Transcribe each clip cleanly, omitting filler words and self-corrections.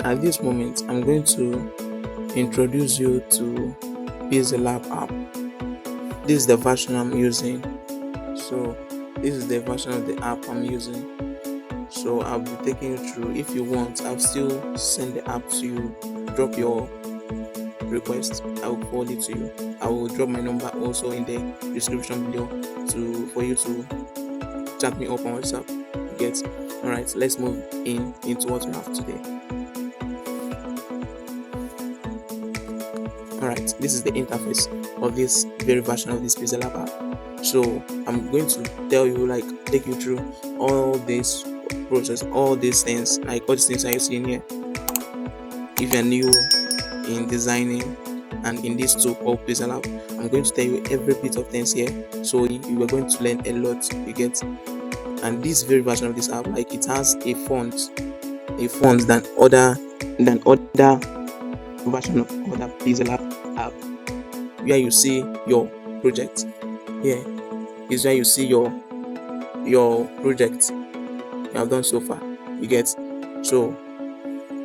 At this moment, I'm going to introduce you to PixelLab app. This is the version I'm using. So this is the version of the app I'm using. So I'll be taking you through. If you want, I'll still send the app to you. Drop your request. I will forward it to you. I will drop my number also in the description below for you to chat me up on WhatsApp. You get. Alright, let's move into what we have today. Alright, this is the interface of this very version of this PixelLab app. So I'm going to tell you, take you through all this process, all these things, all these things that you see in here. If you're new in designing and in this tool called PixelLab, I'm going to tell you every bit of things here. So you are going to learn a lot. You get. And this very version of this app, it has a font than other version of other PixelLab app, where you see your project. Here is where you see your project you have done so far. You get. So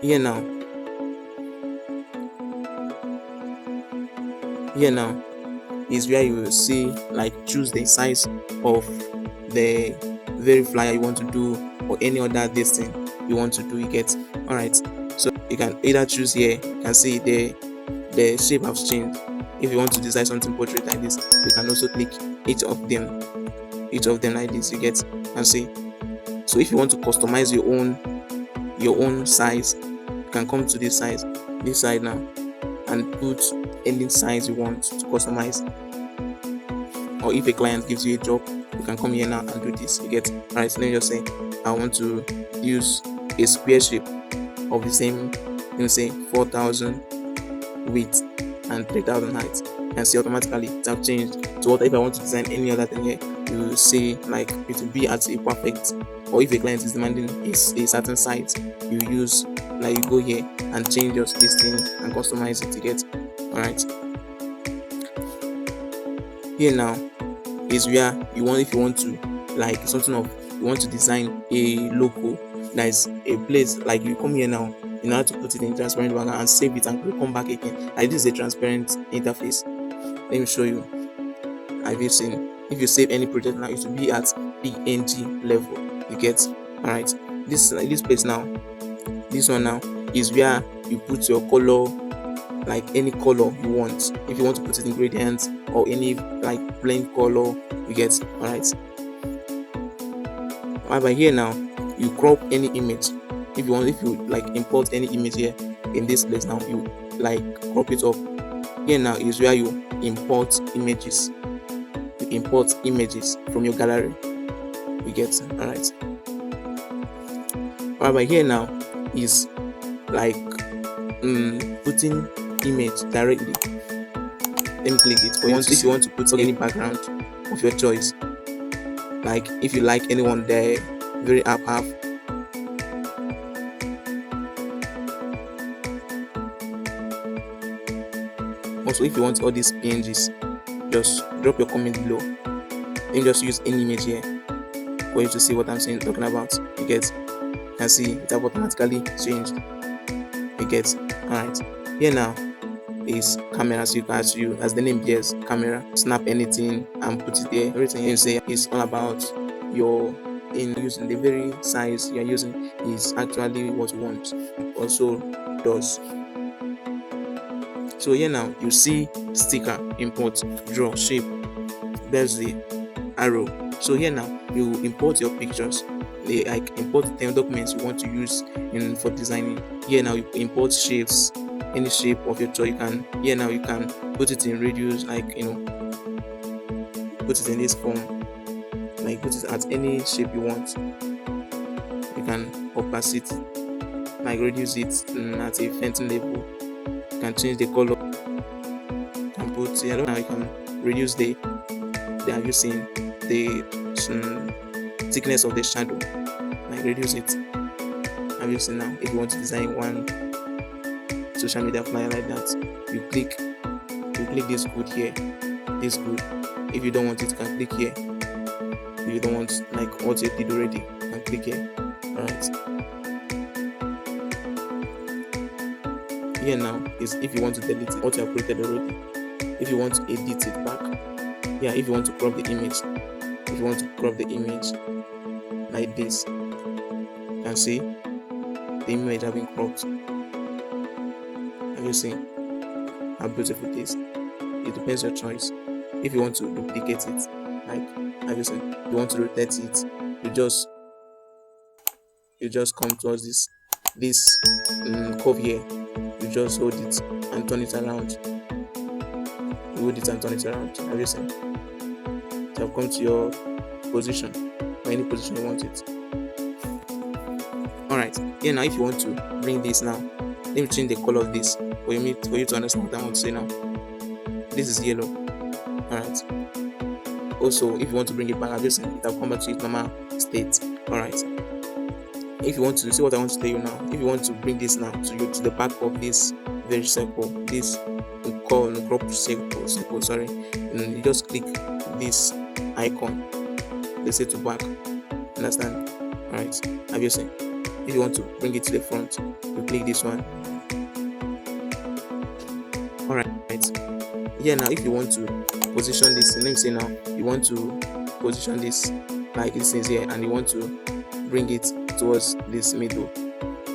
here now is where you will see, choose the size of the very flyer you want to do, or any other this thing you want to do. You get. All right, so you can either choose here. You can see the shape has changed. If you want to design something portrait like this, you can also click each of them like this. You get. And see. So if you want to customize your own size, you can come to this side now and put any size you want to customize. Or if a client gives you a job, you can come here now and do this. You get. Alright, so let me just say I want to use a square shape of the same, let me say 4,000 width and 3,000 height. And see, automatically it have changed to what. If I want to design any other thing here, you will see it will be at a perfect. Or if a client is demanding a certain size, you use you go here and change your spacing and customize it. You get. Alright, here now is where you want, if you want to you want to design a logo, that is a place, you come here now in order to put it in transparent background and save it, and come back again. This is a transparent interface. Let me show you. Have you seen? If you save any project now, it will be at PNG level. You get. Alright, this place now, this one now is where you put your color, any color you want. If you want to put it in gradients or any plain color, you get. Alright, however, here now you crop any image. If you import any image here in this place now, you crop it up. Here now is where you import images. You import images from your gallery. You get. Alright, however, here now is putting image directly. Let me click it. If you want to put any background of your choice, if you like anyone there, very app have. Also, if you want all these PNGs, just drop your comment below. Let me just use any image here for you to see what I'm talking about. You get. You can see it have automatically changed. You get. Alright, here now is cameras. As the name bears, camera. Snap anything and put it there. Everything you say is all about using the very size you are using is actually what you want. Also does. So here now you see sticker, import, draw, shape. There's the arrow. So here now you import your pictures. Import the documents you want to use for designing. Here now you import shapes, any shape of your choice. Here now you can put it in radius, put it in this form, put it at any shape you want. You can opacity, reduce it at a fainting level. You can change the color. You can put yellow. Now you can reduce the have you seen the thickness of the shadow, reduce it. Have you seen now? If you want to design one social media flyer like that, you click this code here, this code. If you don't want it, you can click here. If you don't want what you did already, you can click here. Alright, here now is if you want to delete it, what you have created already. If you want to edit it back, yeah, if you want to crop the image, if you want to crop the image like this, you can see the image have been cropped. Have you seen how beautiful it is? It depends your choice. If you want to duplicate it, like, have you seen? You want to rotate it, you just come towards this curve here. You just hold it and turn it around. You hold it and turn it around. Have you seen? So I've come to your position, or any position you want it. Alright, here now, if you want to bring this now, let me change the color of this for you to understand what I want to say now. This is yellow. Alright. Also, if you want to bring it back, have you seen? It will come back to its normal state. Alright. If you want to see what I want to tell you now, if you want to bring this now to the back of this very circle, this we call crop circle, sorry, and you just click this icon, they say to back. Understand? Alright, have you seen? If you want to bring it to the front, you click this one. Alright, here now, if you want to position this, let me say now, you want to position this like this is here, and you want to bring it towards this middle.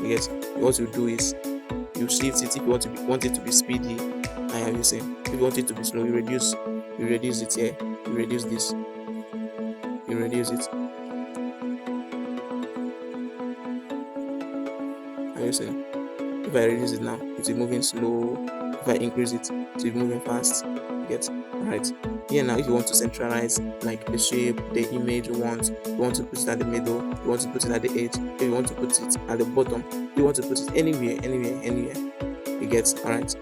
Yes, what you do is you shift it. If you want it to be speedy, I have you seen. If you want it to be slow, you reduce it here. You reduce this. You reduce it. Have you seen? If I reduce it now, it will be moving slow. If I increase it, it will be moving fast. Get right here now. If you want to centralize like the shape, the image you want to put it at the middle, you want to put it at the edge, if you want to put it at the bottom, you want to put it anywhere. You get alright.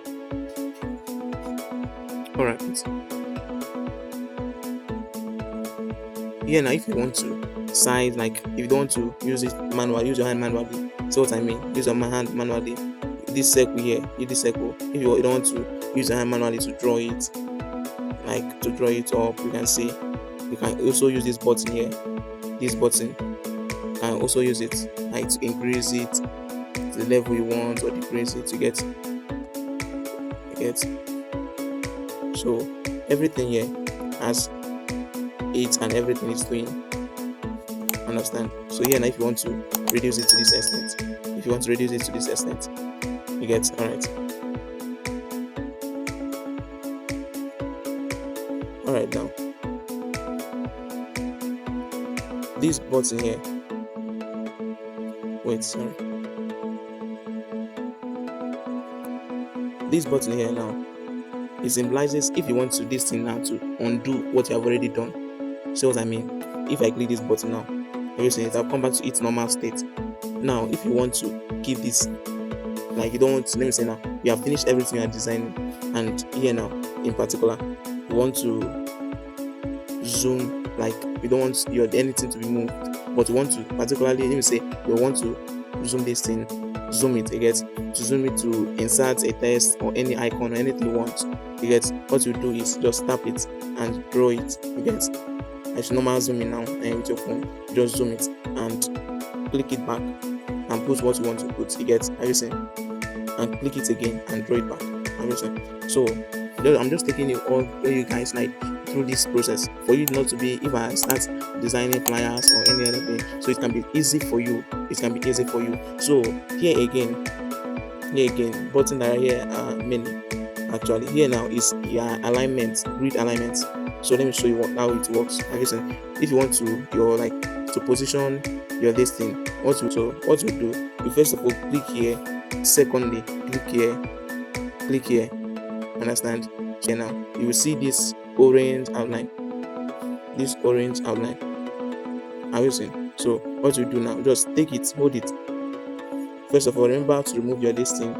Here now, if you want to size, like if you don't want to use it manually, use your hand manually. See what I mean? Use your hand manually. This circle here, this circle. If you don't want to use your hand manually to draw it, like to draw it up, you can see. You can also use this button here. This button, you can also use it like to increase it to the level you want or decrease it. You get. So everything here has it, and everything is doing. Understand? So here now, if you want to reduce it to this extent, you get alright. Alright, now this button here, this button here now, it symbolizes if you want to this thing now to undo what you have already done. See what I mean? If I click this button now, you see it will come back to its normal state. Now if you want to keep this, like you don't want to, let me say now, you have finished everything you are designing, and here now in particular you want to zoom, like you don't want your anything to be moved, but you want to particularly, let me say, you want to zoom this thing, zoom it, you get, to zoom it to insert a text or any icon or anything you want, you get. What you do is just tap it and draw it, you get. As normal zooming now, and with your phone, you just zoom it and click it back and put what you want to put, you get. Have you seen? And click it again and draw it back. Have you seen? So I'm just taking you all you guys like through this process for you not to be, if I start designing flyers or any other thing, so it can be easy for you. So here again, buttons that are here are many. Actually, here now is your alignment, grid alignment. So let me show you how it works. Like I said, if you want to to position your this thing, what you do, you first of all click here. Secondly, click here. Understand? Okay, now you will see this orange outline. Are you seeing? So what you do now, just take it, hold it. First of all, remember to remove your this thing.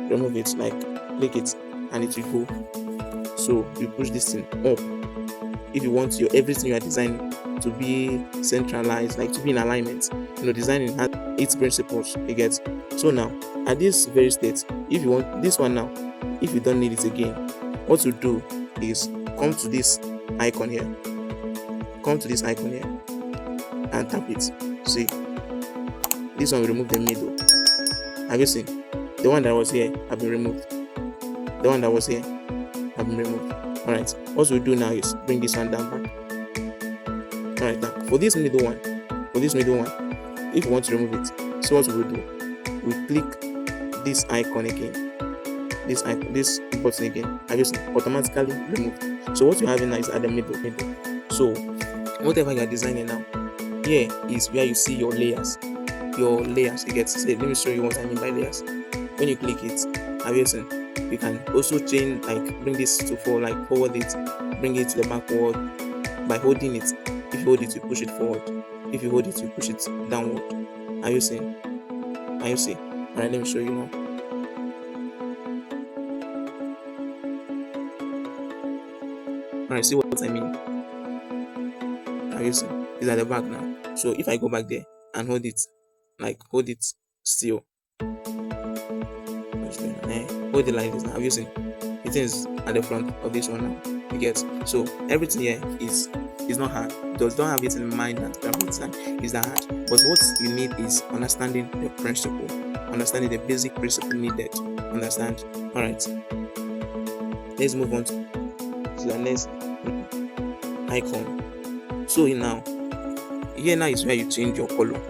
Remove it, like click it, and it will go. So you push this thing up. If you want your everything you are designing to be centralized, like to be in alignment, designing has its principles, you get. So now at this very state, if you want this one now, if you don't need it again, what you do is come to this icon here, and tap it. See, this one will remove the middle. Have you seen? The one that was here have been removed. The one that was here have been removed. Alright, what we'll do now is bring this one down back. Alright, now for this middle one, if you want to remove it, so what we will do, we click this icon again, this button again, and just automatically removed. So what you're having now is at the middle. So whatever you're designing now, here is where you see your layers. You get to say, let me show you what I mean by layers. When you click it, have you seen? You can also change, like bring this to forward it, bring it to the backward by holding it. If you hold it, you push it forward. If you hold it, you push it downward. Are you seeing? Are you see? Alright, let me show you now. Alright, see what I mean? Are you seeing? It's at the back now. So if I go back there and hold it, hold it still. Hold it like this now. Have you seen? It is at the front of this one now. You get? So everything here is not hard. Don't have it in mind that graphic design is that hard. But what you need is understanding the principle, understanding the basic principle needed. Understand? Alright. Let's move on to the next icon. So here now is where you change your color.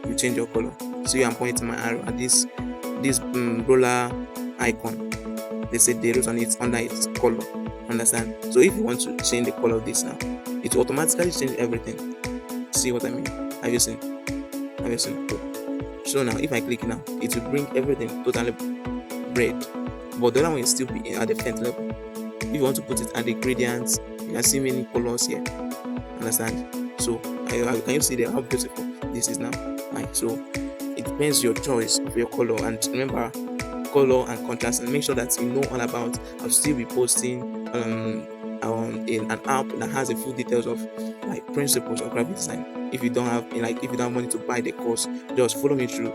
You change your color. So I'm pointing my arrow at this roller icon. They said the root on it under its color. Understand? So if you want to change the color of this now, it will automatically change everything. See what I mean? Have you seen? Have you seen? So now if I click now, it will bring everything totally red. But the other one will still be at the font level. If you want to put it at the gradients, you can see many colors here. Understand? So can you see how beautiful this is now? So it depends your choice of your color, and remember color and contrast, and make sure that you know all about. I'll still be posting in an app that has the full details of principles of graphic design. If you don't have if you don't have money to buy the course, just follow me through.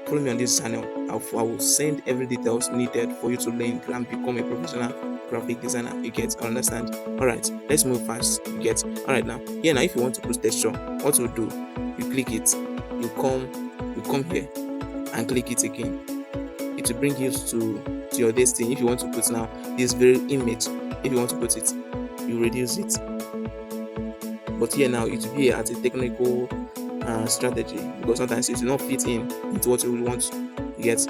Follow me on this channel. I will send every details needed for you to learn and become a professional graphic designer. You get? Understand? Alright, let's move fast. You get? Alright, now if you want to put texture, what we'll do, you click it, you come here and click it again. It will bring you to your destiny. If you want to put now this very image, if you want to put it, you reduce it. But here now it will be at a technical strategy, because sometimes it will not fit into what you will want. You get?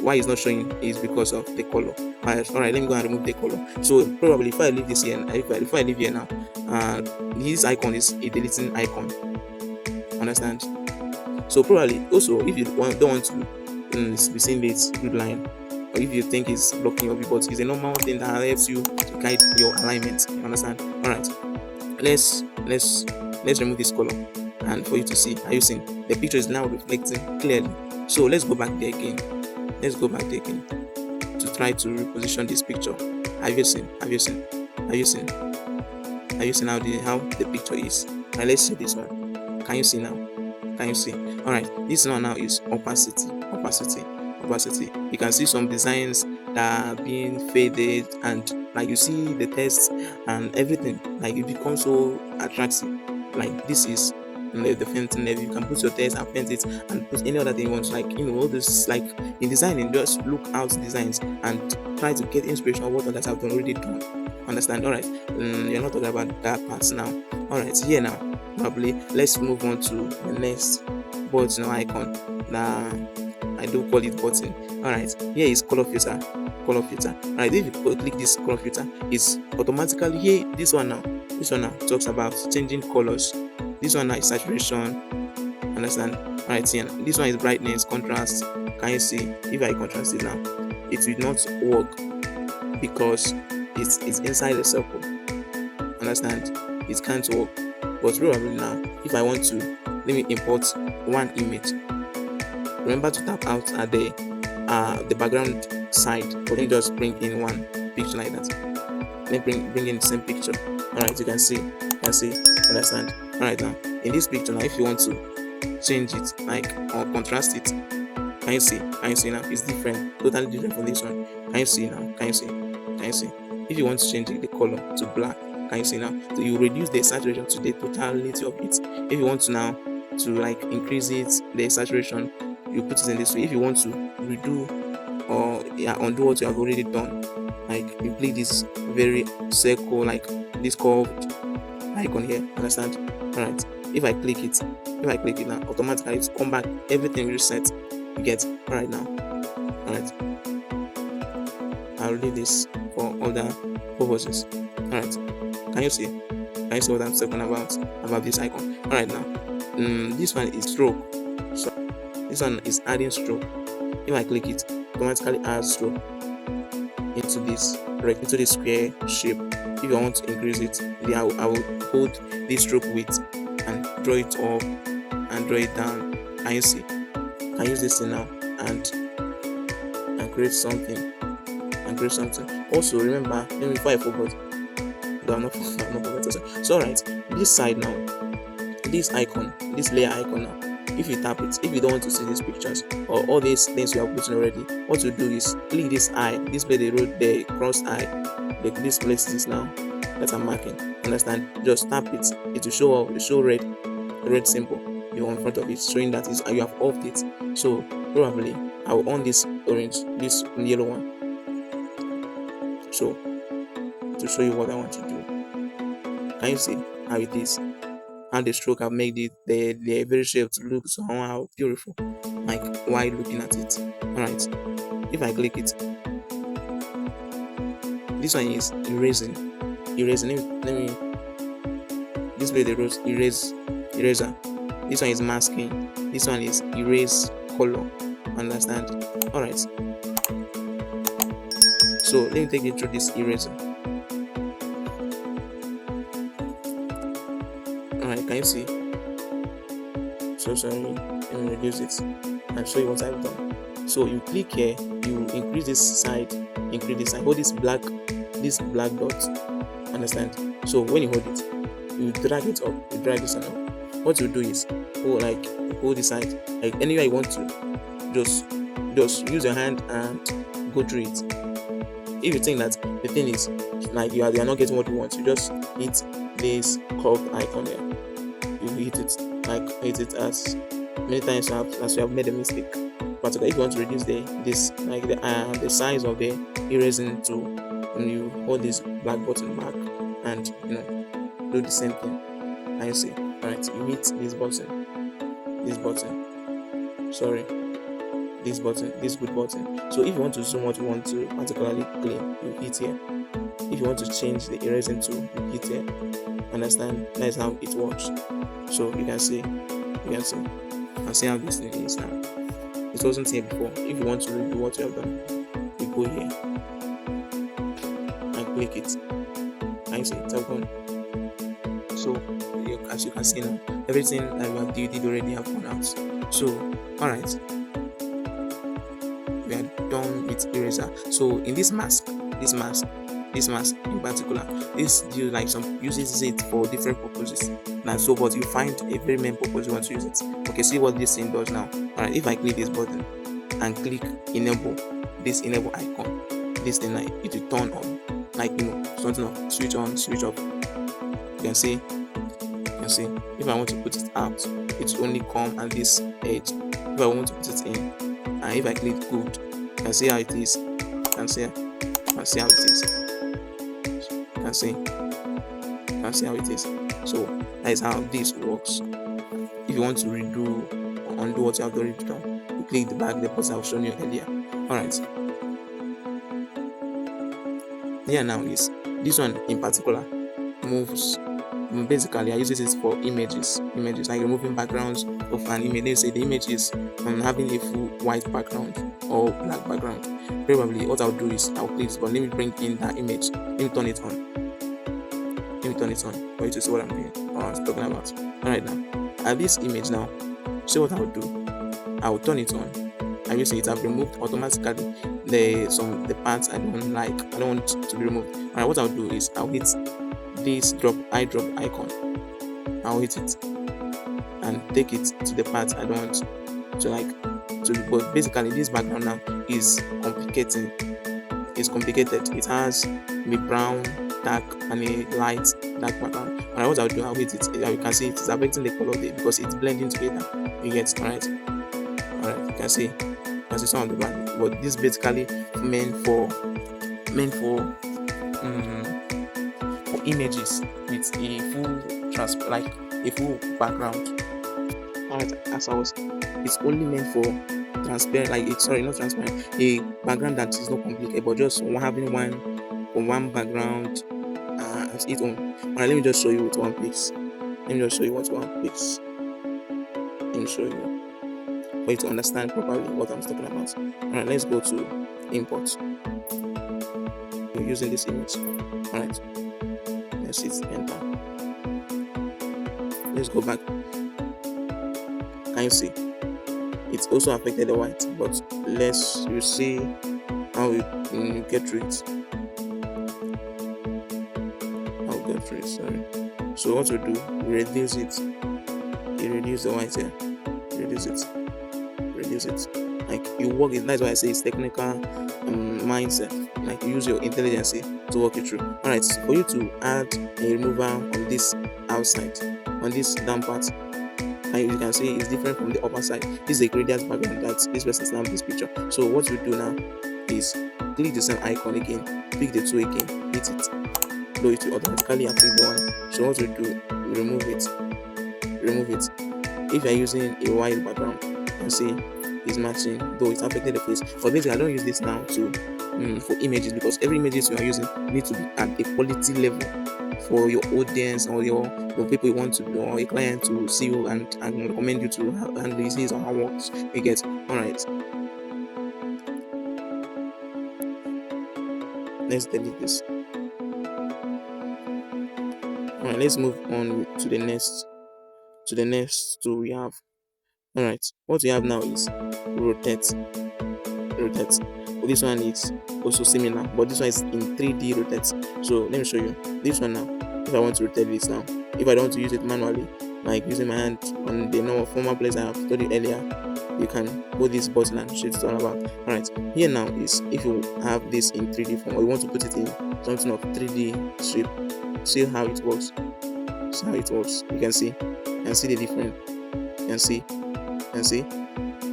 Why it's not showing is because of the color. Alright, let me go and remove the color. So probably if I leave this here, if I leave here now, this icon is a deleting icon. Understand? So probably also if you don't want to be seeing this grid line, or if you think it's blocking your view, but it's a normal thing that helps you to guide your alignment. You understand? Alright, let's remove this color, and for you to see, are you seeing the picture is now reflecting clearly? So let's go back there again. To try to reposition this picture. Have you seen how the picture is? Now let's see this one. Can you see now? Alright, this one now is opacity. You can see some designs that are being faded, and you see the text and everything, it becomes so attractive. This is the painting level. You can put your text and paint it, and put any other thing you want. All this in designing, just look out designs and try to get inspiration of what others have already done. Understand? Alright, you're not talking about that part now. Alright, here now probably let's move on to the next button icon. I do call it button. Alright, here is color filter. Alright, if you click this color filter, it's automatically here. This one now talks about changing colors. This one now is saturation. Understand? Alright, here this one is brightness, contrast. Can you see? If I contrast it now, it will not work because it's inside the circle. Understand? It can't work. But probably now, if I want to, let me import one image. Remember to tap out at the background side, but then just bring in one picture like that. Then bring in the same picture. Alright, you can see. Understand? Alright, now in this picture now, if you want to change it or contrast it, can you see now? It's different, totally different from this one. Can you see now? If you want to change the color to black, can you see now? So you reduce the saturation to the totality of it. If you want to now to increase it, the saturation, you put it in this way. If you want to redo or undo what you have already done, like you click this very circle, like this curved icon here, understand? All right, if I click it now, automatically it's come back, everything reset. You get? All right, now, all right, I'll leave this for other purposes. All right, can you see what I'm talking about this icon? All right, now this one is stroke, so this one is adding stroke. If I click it, automatically adds stroke into this square shape. If I want to increase it, I will hold this stroke width and draw it up and draw it down. Can you see? Can use this thing now and create something. Also remember, before I forgot, but I'm not forgot. So alright, this side now, this icon, this layer icon now, if you tap it, if you don't want to see these pictures or all these things you have put in already, what you do is click this eye, this where they wrote the cross eye, this places now that I'm marking. Understand? Just tap it, it will show up, show red symbol you in front of it, showing that is you have off it. So probably I will on this orange, this yellow one. So to show you what I want to do, can you see how it is? How the stroke have made it the very shape to look somehow beautiful, like while looking at it. Alright, if I click it, this one is erasing. Let me this way the rose eraser. This one is masking, this one is erase color. Understand? Alright, so let me take you through this eraser. Alright, can you see? So sorry, let me reduce it and show you what I've done. So you click here, you increase this side, hold this black dot. Understand? So when you hold it, you drag it up, you drag this one up. What you do is hold this side, like anywhere you want to, just use your hand and go through it. If you think that the thing is like you are not getting what you want, you just hit this curved icon there. You hit it as many times as you have made a mistake. But if you want to reduce the size of the erasing tool, when you hold this black button back and do the same thing. And you see, alright, you hit this good button. So if you want to zoom what you want to particularly clean, you hit here. If you want to change the erasing tool, you hit here. Understand? That is how it works. So you can see how this thing is now. It wasn't here before. If you want to redo what you have done, you go here and click it. And you see it's gone. So as you can see now, everything that you did already have gone out. So alright, we are done with eraser. So in this mask in particular, this uses it for different purposes. Now so but you find a very main purpose you want to use it. Okay, see what this thing does now. Alright, if I click this button and click enable icon, this thing it will turn on, something of switch on, switch off. You can see if I want to put it out, it will only come at this edge. If I want to put it in, and if I click good, you can see how it is. You can see how it is. You can see how it is. So that is how this works. If you want to redo or undo what you have already done, you click the button I've shown you earlier. Alright. Here now is this one in particular moves. Basically, I use this for images like removing backgrounds of an image. They say the image is having a full white background or black background. Probably what I'll do is I'll click this, but let me bring in that image. Let me turn it on for you to see what I'm doing or I'm talking about. Alright, now at this image now, see what I'll do. I'll turn it on. And you see it have removed automatically the parts I don't like. I don't want to be removed. Alright, what I'll do is I'll hit this eyedrop icon. I'll hit it and take it to the part I don't want to but basically this background now is complicated. It has a brown, dark and a light dark background. And what I'll do, I'll hit it. You can see it is affecting the color there because it's blending together. You get alright. you can see some of the brand, but this basically meant for meant for images with a full like a full background. Alright, as I was, it's only meant for transparent, like it's sorry, not transparent, a background that is not complicated, but just having one background as its own. Alright, let me just show you with one piece. Let me just show you what one piece. Let me show you for you to understand properly what I'm talking about. Alright, let's go to import. We're using this image. Alright, let's hit enter. Let's go back. Can you see? It's also affected the white, but you see how you get through it. I'll get through it, sorry. So what we do, we reduce it. You reduce the white here. Reduce it. Like you work it. That's why I say it's technical mindset. Like you use your intelligence to work it through. Alright, so for you to add a remover on this outside, on this down part, and you can see it's different from the upper side. This is a gradient background that this person snapped this picture. So what we do now is click the same icon again, pick the two again, hit it. So it will automatically affect the one. So what we do, we remove it. If you are using a white background, you can see it's matching, though it's affected the face. But basically, I don't use this now for images, because every images you are using need to be at a quality level for your audience or your people you want to, or a client to see you and recommend you to handle his or her works. You get. Alright, let's delete this. Alright, let's move on to the next tool we have. Alright, what we have now is rotate. Well, this one is also similar, but this one is in 3D rotate. So let me show you this one now. If I want to rotate this now, if I don't want to use it manually, like using my hand on the normal former place I have studied earlier, you can hold this button and show it's all about. Alright, here now is if you have this in 3D form, or you want to put it in something of 3D shape, see how it works. You can see the difference. You can see.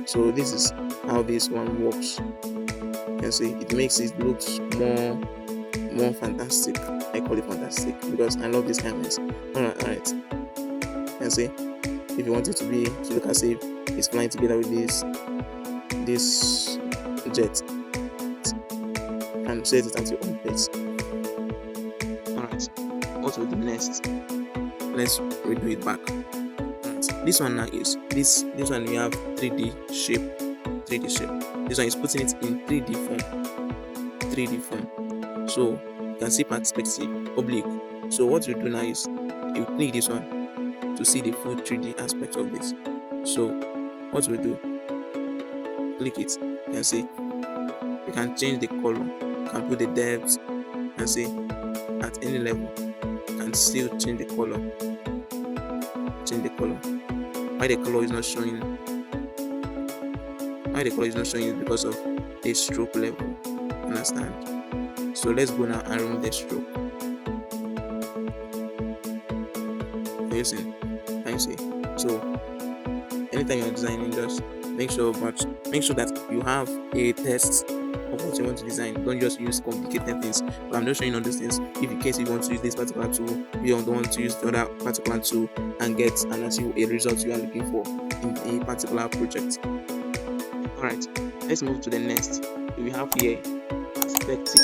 So this is how this one works. You can see it makes it look more fantastic. I call it fantastic because I love this kind of things. Alright. You can see if you want it to look as if it's flying together with this jet, and set it at your own place. Alright, what will do next? Let's redo it back. Alright, this one now is this one we have 3D shape. This one is putting it in 3D form. So you can see perspective, oblique. So what you do now is you click this one to see the full 3D aspect of this. So what we do, click it. You can see you can change the color, you can put the depth, you can see at any level. You can still change the color. Why the color is not showing? Is because of the stroke level. Understand? So let's go now and remove the stroke. Can you see? So anytime you're designing, just make sure that you have a test of what you want to design. Don't just use complicated things. But I'm just showing all these things. If in case you want to use this particular tool, you don't want to use the other particular tool and achieve a result you are looking for in a particular project. Alright, let's move to the next. We have here perspective.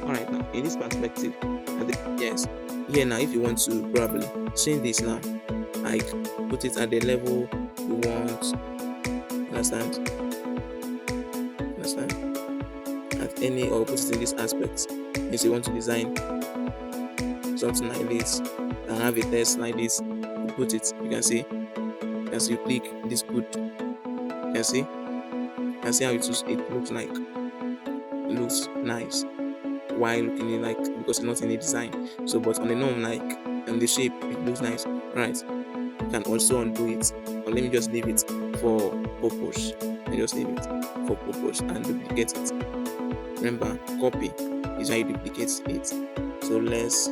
Alright, now in this perspective, yes, here now if you want to probably change this now, like put it at the level you want. Understand? At any, or put it in this aspect. If you want to design something like this and have a test like this, you put it. You can see as you click this good. You can see how it looks nice while looking like, because it's not in a design. So but on the norm, like on the shape, it looks nice, right? You can also undo it, or let me just leave it for purpose. And duplicate it. Remember, copy is how you duplicate it. So let's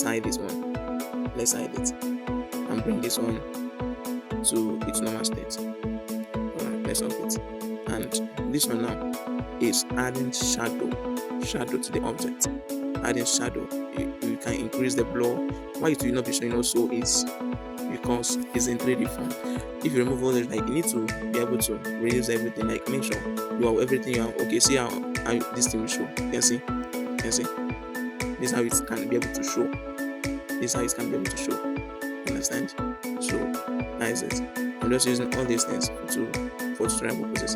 hide this one. Let's hide it and bring this one to its normal state. less of it. And this one now is adding shadow to the object. Adding shadow, you can increase the blur. Why it will not be showing also is because it's in 3D form. If you remove all this, like you need to be able to reduce everything, like make sure you have everything you have. Okay, see how this thing will show. You can see this is how it can be able to show. This is how it can be able to show. Understand? So that is it. I'm just using all these things for tutorial purposes.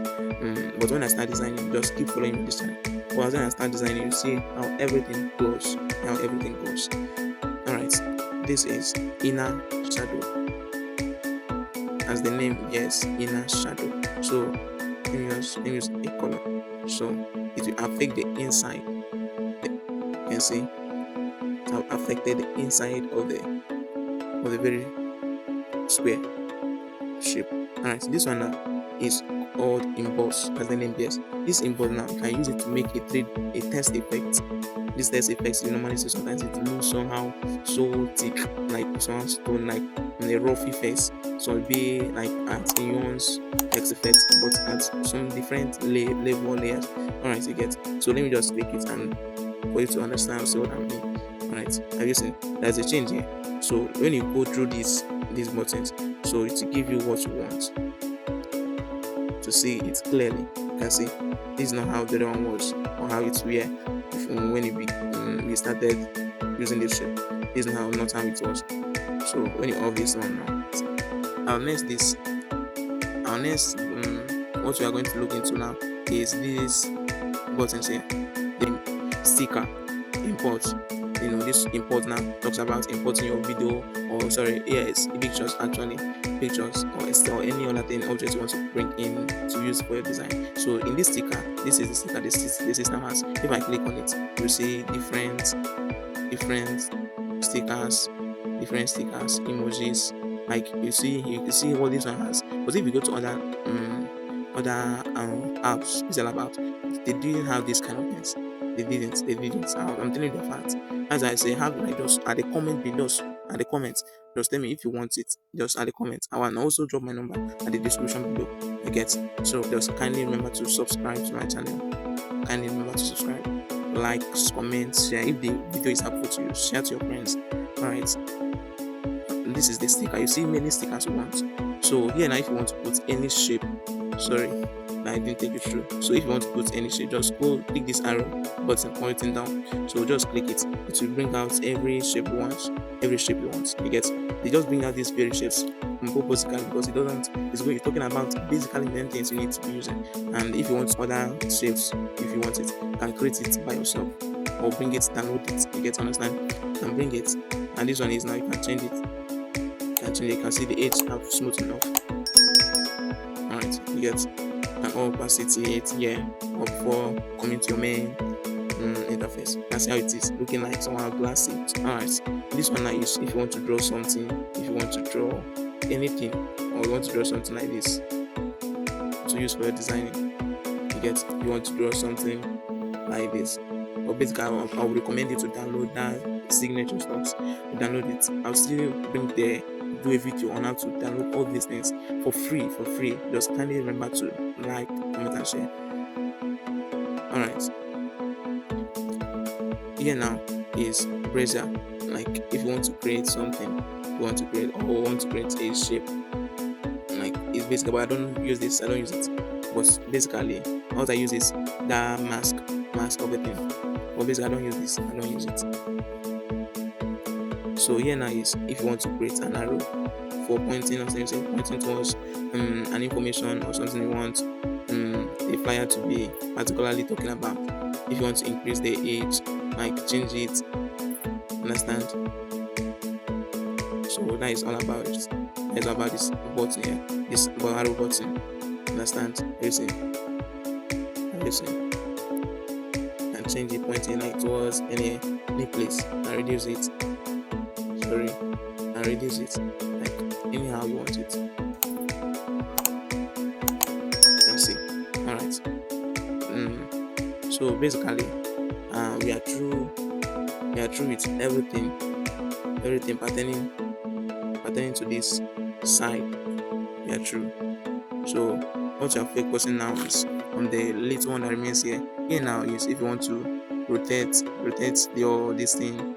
But when I start designing, just keep following me this channel. But when I start designing, you see how everything goes. Alright, this is inner shadow. As the name, yes, inner shadow. So let me use a color. So it will affect the inside. You can see it have affected the inside of the very square shape. Alright, this one now is called emboss, as the name bears. This emboss now, you can use it to make a test effect. This test effects you normally see sometimes it looks somehow so thick, like somehow stone, like in a roughy face. So it'll be like at ions text effect, but at some different level layers. Alright, you get. So let me just click it and for you to understand see what I mean. Alright, have you seen? There's a change here. So when you go through these buttons, so it will give you what you want to see it clearly. You can see this is not how the other one was or how it's were when we started using this shape. This is not how it was. So when you off this one now, what we are going to look into now is this buttons here, the sticker import. This import now talks about importing your video pictures or any other thing object you want to bring in to use for your design. So in this sticker, this is the sticker the system has. If I click on it, you see different stickers, emojis. Like you can see what this one has. But if you go to other apps, PixelLab about, they didn't have this kind of things. They didn't. I'm telling you the fact. As I say, have like just at the comment below, at the comments, just tell me if you want it. Just at the comments. I will also drop my number at the description below. You get. So just kindly remember to subscribe to my channel. Kindly remember to subscribe, like, comment, share. If the video is helpful to you, share to your friends. Alright. This is the sticker. You see many stickers you want. So here now, if you want to put any shape, I didn't take you through. So if you want to put any shape, just go click this arrow button pointing down. So just click it. It will bring out every shape you want. You get. They just bring out these very shapes purposely because you're talking about basically many things you need to be using. And if you want other shapes, if you want it, you can create it by yourself or bring it, download it. You get to understand? You can bring it. And this one is now you can change it. You can see the edge have smooth enough. Alright, you get. And all opacity it here or before coming to your main interface. You can see how it is looking like somehow glassy. Alright, this one is if you want to draw something, if you want to draw anything, or you want to draw something like this to use for your designing. You want to draw something like this. But basically, I would recommend you to download that signature stuff. Download it. I'll still do a video on how to download all these things for free. Just kindly remember to like, comment and share. Alright, here now is brazier. Like if you want to create something, or want to create a shape, like it's basically, but I don't use it. But basically what I use is that mask of the thing. But basically I don't use it. So here now is if you want to create an arrow for pointing or something, pointing towards an information or something you want the flyer to be particularly talking about. If you want to increase the age, like change it, understand? So that is all about it. That is all about this button here, this arrow button. Understand? Listen. And change it pointing like towards any place and reduce it. And reduce it like anyhow you want it. Let's see. Alright. So basically, we are through with everything pertaining to this side. We are through. So what you're focusing now is on the little one that remains here. Here now is if you want to rotate your this thing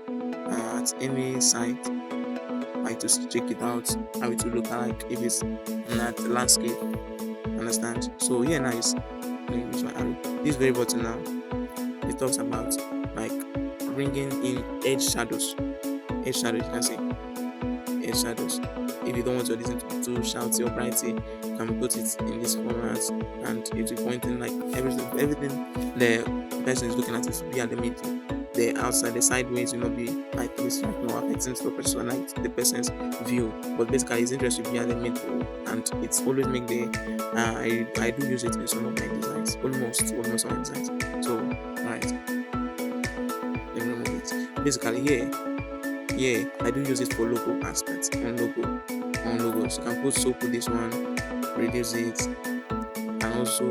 at any side, like to check it out how it will look like if it's not landscape. Understand? So here now is use my arrow. This very button now, it talks about like bringing in edge shadows. Edge shadows, you can see edge shadows. If you don't want your design to be too shouty or brighty, you can put it in this format and it will point in like everything the person is looking at is be at the middle. The outside, the sideways will not be like this, like no affecting the person, like the person's view. But basically, it's interesting to be at the middle, and it's always make the. I do use it in some of my designs, almost all my designs. So, right, let me remove it. Basically, yeah, I do use it for logo aspects on logos. You can put this one, reduce it, and also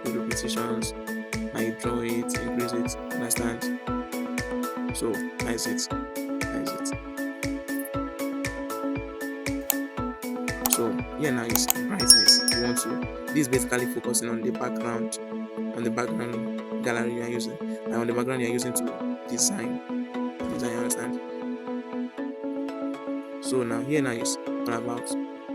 put repetitions. I draw it, increase it, understand? So that's it. So here now is brightness. You want to this is basically focusing on the background gallery you are using. And on the background you are using to design, understand? So now here now is all about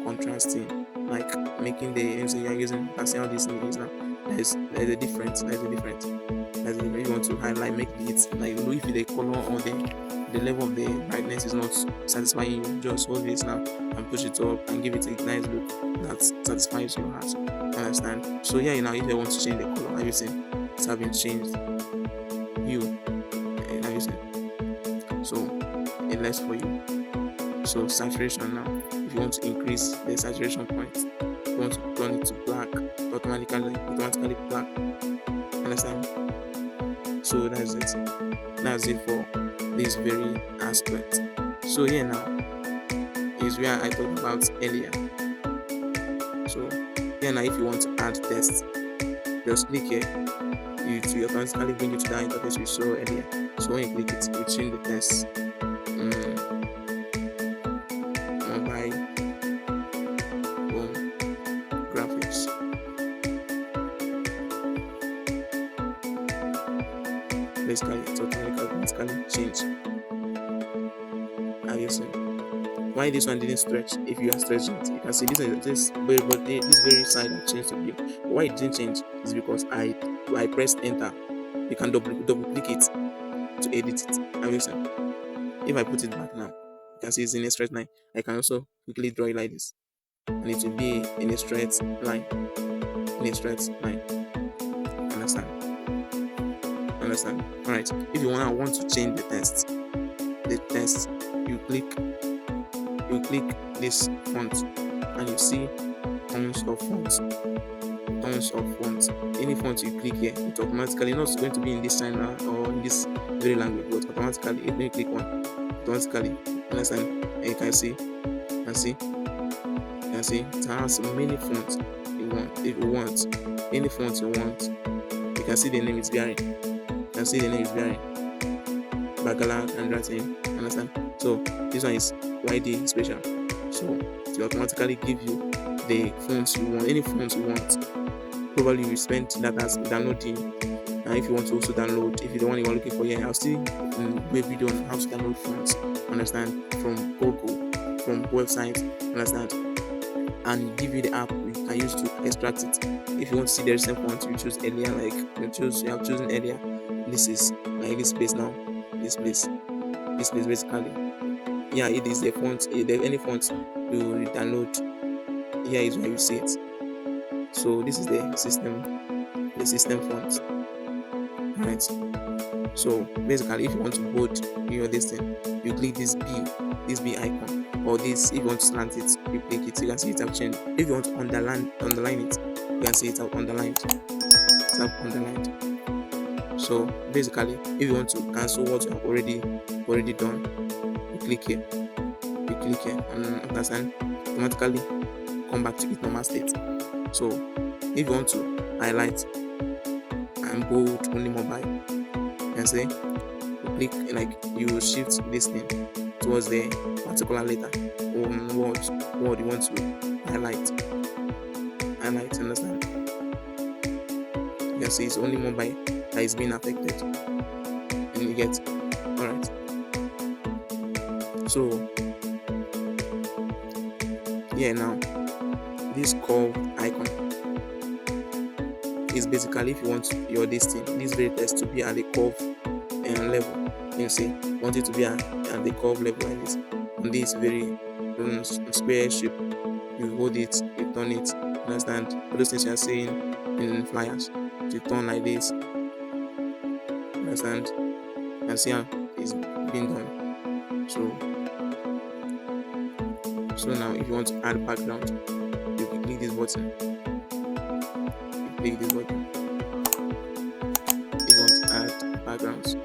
contrasting, like making the MC you are using. You can see how this thing is now. There's a difference. If you want to highlight, make it like if the color or the level of the brightness is not satisfying you, just hold this now and push it up and give it a nice look that satisfies your heart. Understand? So yeah, now if you want to change the color, have you seen it's having changed hue? Have you seen? So it less for you. So saturation now, if you want to increase the saturation point, you want to turn it to black, automatically black. Understand? So that's it for this very aspect. So here now is where I talked about earlier. So here now, if you want to add text, just click here. It will automatically bring you to that interface we saw earlier. So when you click it, you change the text. Mobile home graphics. Basically, it's automatically change. Have you seen? Why this one didn't stretch? If you are stretching it, you can see this very side that changed to blue. But why it didn't change is because I pressed enter. You can double click it to edit it. Have you seen? If I put it back now, you can see it's in a straight line. I can also quickly draw it like this, and it will be in a straight line. Understand? Alright. If you want to change the text, you click this font and you see tons of fonts. Any font you click here, it automatically not going to be in this China or in this very language, but automatically if you click one, automatically, understand? And you can see it has many fonts you want. If you want any font you want, you can see the name is bearing. Bagala and Handwriting, understand? So this one is YD special. So it will automatically give you the fonts you want, any fonts you want. Probably you spend that as downloading. And if you want to also download, if you don't want you are looking for, I'll still do a video on how to download fonts, understand, from Google, from websites, understand, and give you the app you can use to extract it. If you want to see the recent font you choose earlier, like you have chosen earlier, this is like this place now. This place basically. Yeah, it is the font. If there any font you download, here is where you see it. So this is the system font. Right. So basically, if you want to bold this thing, you click this B icon, or this. If you want to slant it, you click it. You can see it have changed. If you want to underline it, you can see it have underlined. So basically, if you want to cancel what you have already done, you click here, and understand, automatically come back to its normal state. So if you want to highlight and bold only mobile, you can say you click, like you shift this thing towards the particular letter or word you want to highlight. highlight, understand? You can see it's only Mobile that is being affected, and you get. All right. So yeah, now this curve icon is basically if you want your this very text to be at the curve level. You see, you want it to be at the curve level like this on this very square shape. You hold it, you turn it, understand? All those things you are saying in flyers, you turn like this, understand? And see how it's being done. So now if you want to add background, you can click this button. You click this button. You want to add backgrounds. You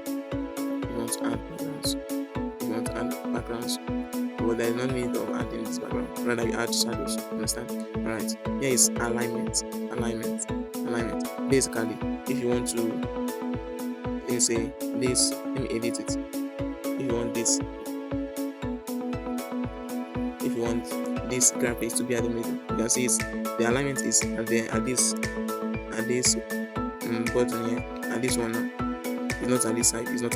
want to add backgrounds. You want to add backgrounds. But there is no need of adding this background. Rather, you add shadows. Understand? Alright. Here is alignment. Basically, if you want to, let's say this, let me edit it. If you want this graphics to be at the middle, you can see the alignment is at this button here, and this one now. It's not at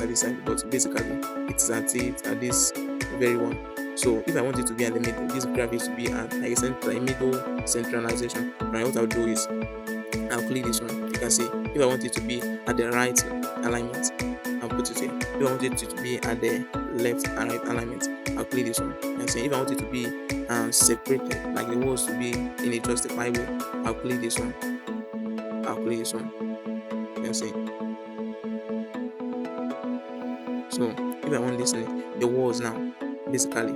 this side, but basically it's at this very one. So if I want it to be at the middle, this graphics to be at like a middle centralization, right? What I'll do is I'll click this one. You can see if I want it to be at the right alignment, I'll put it here. If I want it to be at the left and right alignment, I'll click this one. You can see if I want it to be separated, like the walls to be in a justified way, I'll click this one. You can see. So if I want this the walls now, basically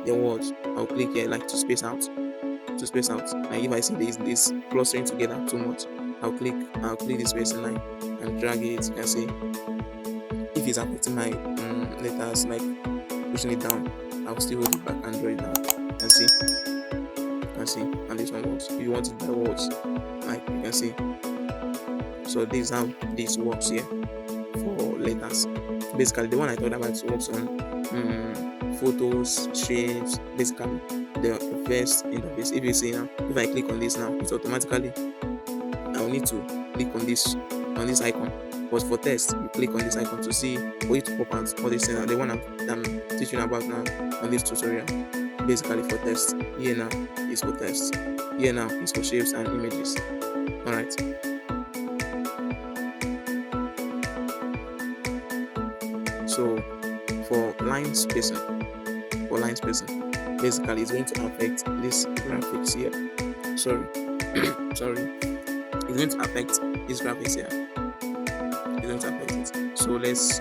the walls, I'll click here like to space out. Like if I see this clustering together too much, I'll click this spacing line and drag it. You can see if it's affecting my letters, like pushing it down, I'll still hold it back and draw it down. You can see, and this one works. If you want it by words, like you can see. So this is how this works here for letters. Basically, the one I thought about works on photos, shapes, basically the first interface. If you see now, if I click on this now, it's automatically I will need to click on this icon. But for text, you click on this icon to see for it to pop out all these things. The one I'm teaching about now on this tutorial, basically for text. Here now is for text. Here now is for shapes and images. Alright. So for line spacing, basically it's going to affect this graphics here. Sorry. It's going to affect this graphics here. It's going to affect it. So let's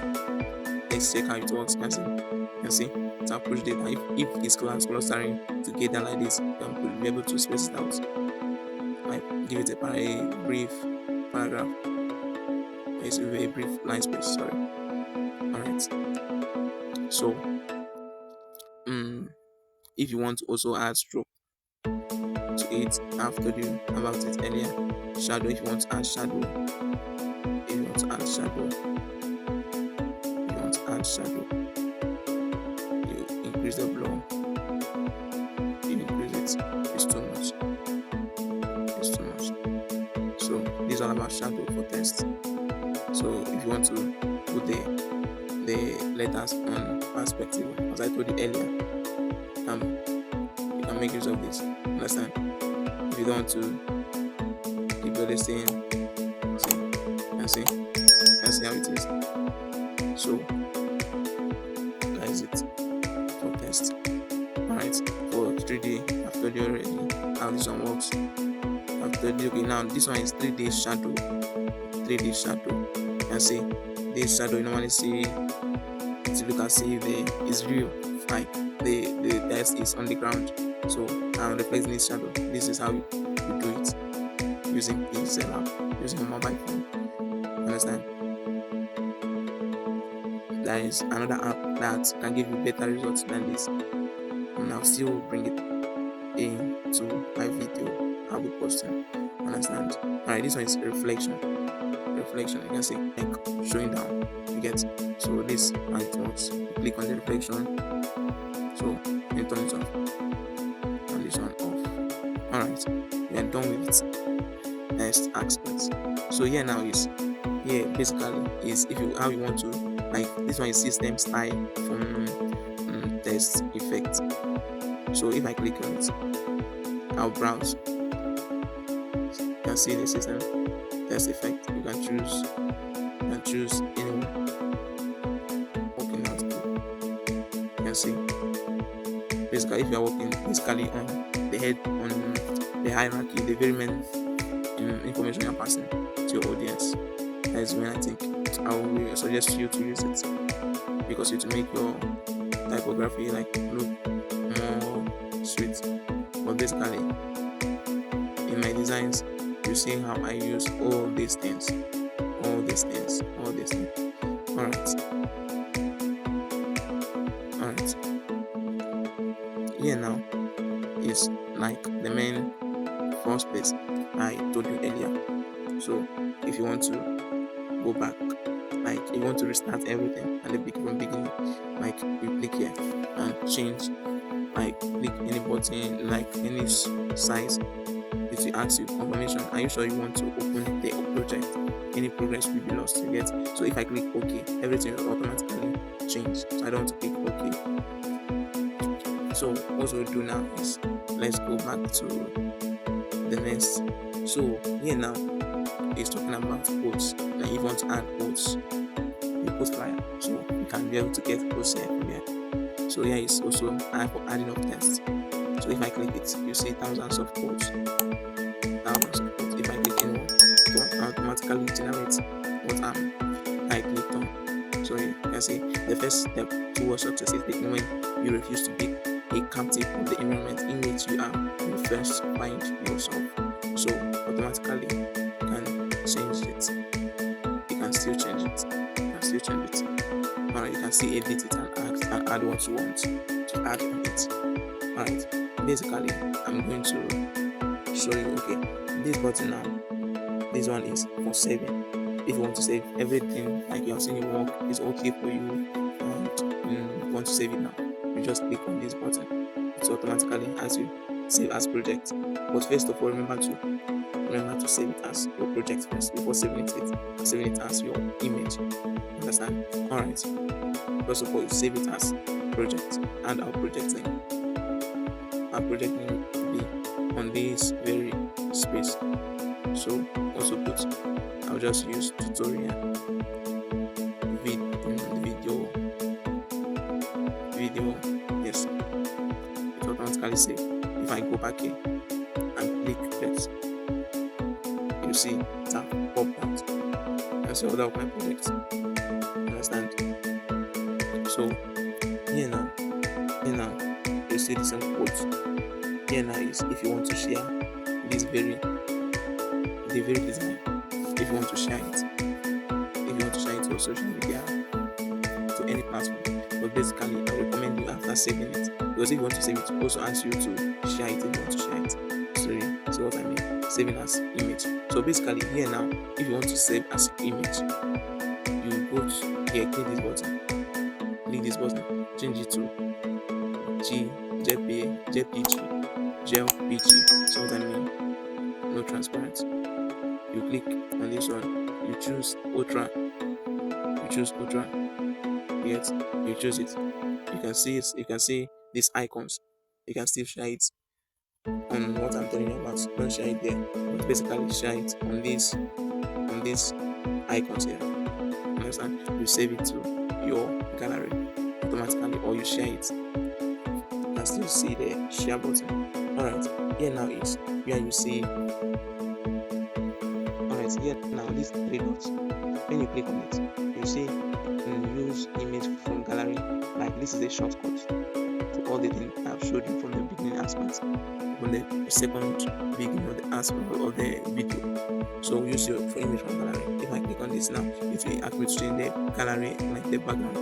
check how it works. You can see it's approach data. If it's clustering together like this, you will be able to space it out. Like give it a brief paragraph. It's a very brief line space. Sorry. Alright. So if you want to also add stroke to it, I've told you about it earlier. Shadow, if you want to add shadow, you increase the blur, you increase it, it's too much. So this is all about shadow for text. So if you want to put the letters on perspective, as I told you earlier, you can make use of this. Understand? If you don't want to keep all this thing, see how it is. So that is it for text. Alright, for 3D, I've told you already how this one works. I've told you, okay, now this one is 3D shadow. You can see this shadow you normally see it look as if it's real, like the text is on the ground. So I'm reflecting this shadow. This is how you do it using PixelLab, using a mobile phone. Understand? There is another app that can give you better results than this, and I'll still bring it into my video I'll be posting. Understand? Alright, this one is reflection. You can see like showing down. You get, so this how it works. You click on the reflection, so you turn it off, turn this one off. Alright, we are done. done with it. Next aspect. So here now is here basically is if you how you want to, like this one is system style from test effect. So if I click on it, I'll browse. You can see the system test effect. You can choose anyone. Working out. You can see basically if you are working basically on the head, on the hierarchy, the very main information you're passing to your audience. That is when I think I will suggest you to use it, because it will make your typography like look more sweet. But basically in my designs, you see how I use all these things. Alright. Here now is like the main first place I told you earlier. So if you want to go back, like you want to restart everything and from beginning, like you click here and change, like click any button, like any size. It will ask you confirmation. Are you sure you want to open the project? Any progress will be lost. You get. So if I click OK, everything will automatically change. So I don't want to click OK. So what we'll do now is let's go back to the next. So here now is talking about quotes. Now if you want to add quotes, you put flyer, so you can be able to get quotes here from here. So here is also for adding of text. So if I click it, you see thousands of quotes. If I click anyone, it will automatically generate what I clicked on. So you can see the first step towards success is the moment you refuse to be a captive of the environment in which you are. You first find yourself. So automatically you can change it. You can still change it. Alright, you can still edit it and add what you want to add on it. Alright, basically I'm going to show you. Okay, this button now, this one is for saving. If you want to save everything, like you have seen your work is okay for you and you want to save it now, you just click on this button. It automatically asks you save as project. But first of all, remember to save it as your project first before saving it as your image. Understand? Alright. First of all, you save it as project, and our project name. Our project name will be on this very space. So also I'll just use tutorial video. Yes, it will automatically save. If I go back here and click this, you see tab pop out. That's all of my projects. Understand? So here now you see the same quotes. Here now is if you want to share the very design. If you want to share it to social media, to any platform. But basically I recommend you after saving it, because if you want to save it, it also asks you to share it if you want to share it. So you see what I mean? Saving as image. So basically here now, if you want to save as image, you go to here, click this button, change it to JPG. So what I mean? No transparent. You click on this one, you choose ultra. Yes, you choose it. You can see these icons. You can still share it on what I'm telling you about. Don't share it there, but basically share it on these icons here. Understand? You save it to your gallery automatically, or you share it. You can still see the share button. Alright, here now is where you see. Alright, here now these three dots. When you click on it, you see use image from gallery. Like this is a shortcut to all the things I've showed you from the beginning aspects, from the second beginning of the aspect of the video. So use your image from gallery. If I click on this now, it will ask me to change the gallery, like the background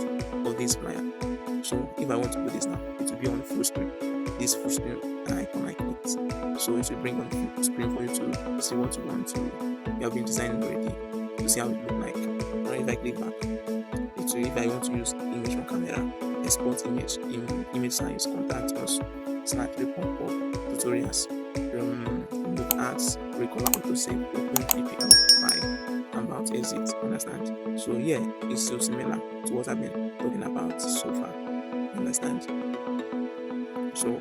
of this flyer. So if I want to put this now, it will be on full screen. This full screen icon I clicked. So it will bring on the full screen for you to see what you want to. You have been designing already to see how it look like. Or if I click back, if I want to use image from camera, export image, image size, contact us, /3.4 tutorials. look at recolor autosave, open PPL file, about exit. Understand? So yeah, it's so similar to what I've been talking about so far. Understand? So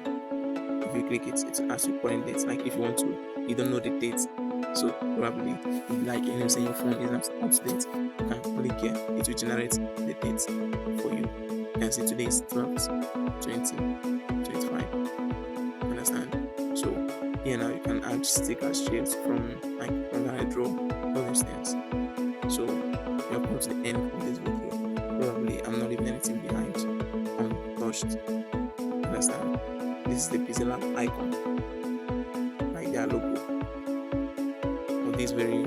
if you click it, it asks you current date. Like if you want to, you don't know the date, so probably like saying your phone is not up to date, you can click here. It will generate the date for you. You can see today is 12th, 2025. Understand? So here now you can add sticker shapes from I draw all these things. So we have come to the end of this video. Probably I'm not leaving anything behind untouched. Understand? This is the PixelLab icon, like their logo of this very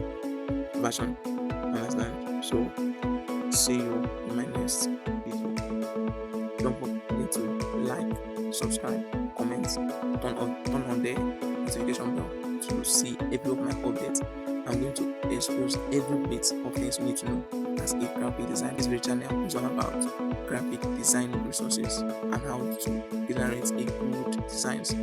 version. Understand? So see you in my next video. Don't forget to like, subscribe, comment, turn on the notification bell to see every of my updates. I'm going to expose every bit of things you need to know as a graphic designer. This very channel is all about graphic design resources and how to generate a good designs.